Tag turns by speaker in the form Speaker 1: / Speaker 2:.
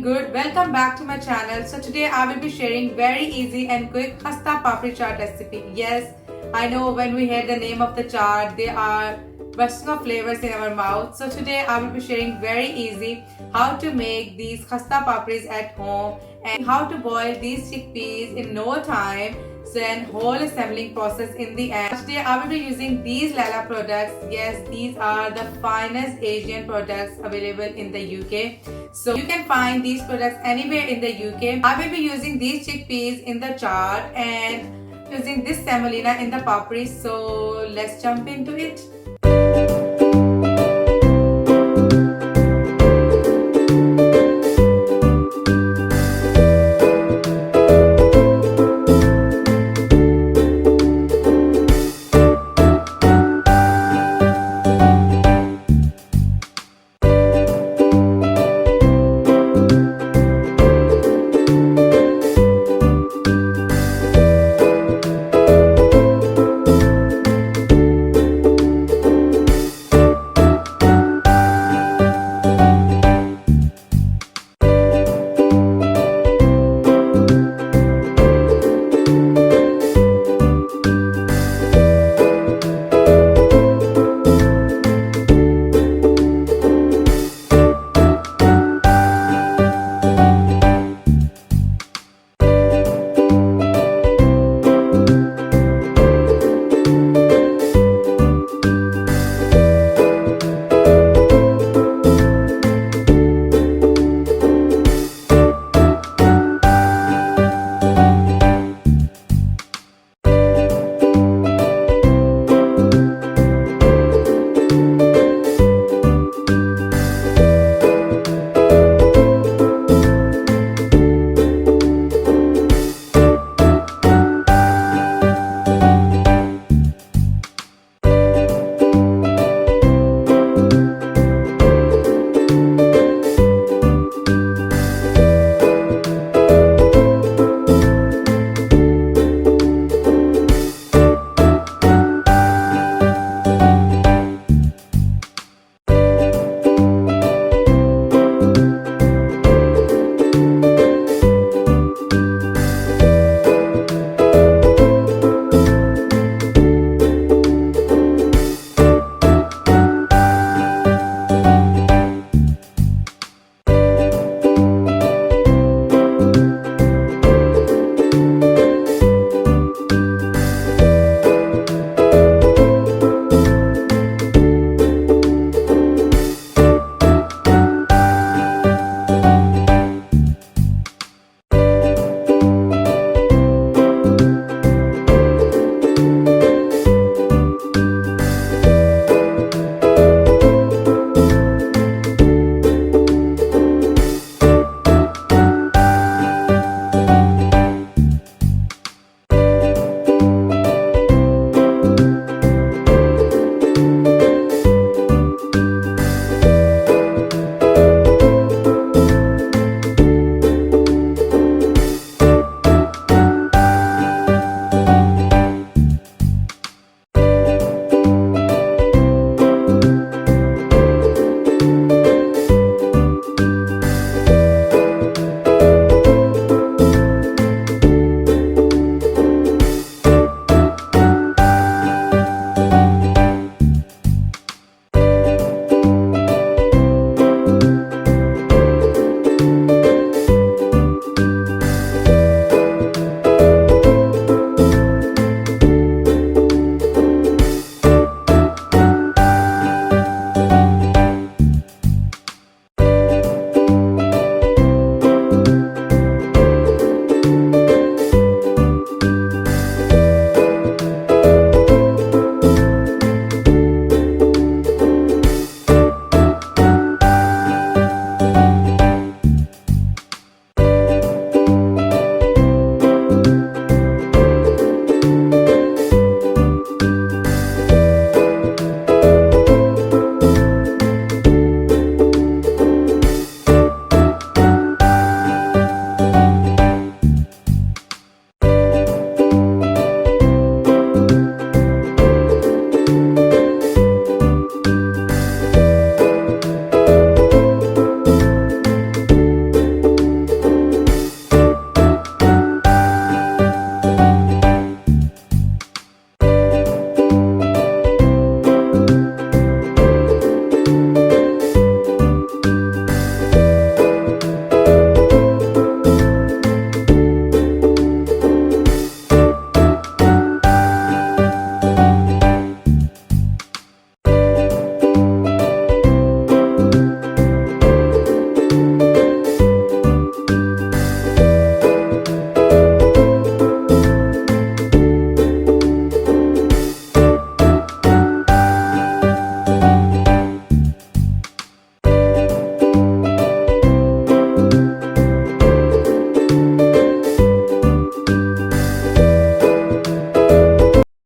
Speaker 1: doing good. Welcome back to my channel. So today I will be sharing very easy and quick Khasta Papri Chaat recipe. Yes, I know when we hear the name of the chaat, they are bursting of flavors in our mouth. So today I will be sharing very easy how to make these Khasta Papris at home and how to boil these chickpeas in no time. Then whole assembling process in the end. Today I will be using these Lala products. Yes, these are the finest Asian products available in the UK. So you can find these products anywhere in the UK. I will be using these chickpeas in the chaat and using this semolina in the papri. So let's jump into it.